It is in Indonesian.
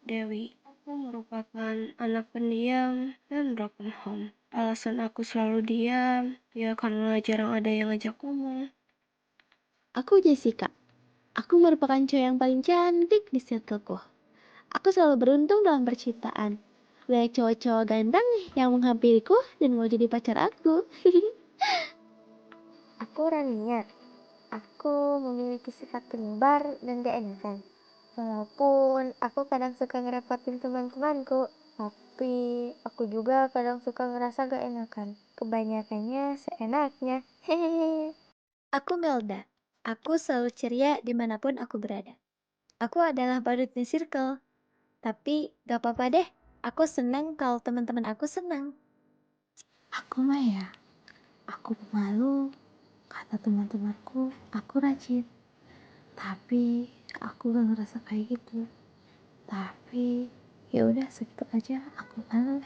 Dewi. Aku merupakan anak pendiam dan broken home. Alasan aku selalu diam, ya karena jarang ada yang ngajak ngomong. Aku Jessica. Aku merupakan cowok yang paling cantik di circleku. Aku selalu beruntung dalam percintaan. Banyak cowok-cowok ganteng yang menghampiriku dan mau jadi pacar aku. Aku Rania. Aku memiliki sifat penyebar dan gak enakan. Walaupun aku kadang suka ngerepotin teman-temanku, tapi aku juga kadang suka ngerasa gak enakan. Kebanyakannya seenaknya. Hehehe. Aku Melda. Aku selalu ceria dimanapun aku berada. Aku adalah badut di circle. Tapi gak apa-apa deh. Aku senang kalau teman-teman aku senang. Aku Maya. Aku pemalu. Kata teman-temanku, aku rajin. Tapi aku gak ngerasa kayak gitu. Tapi ya udah segitu aja. Aku malu.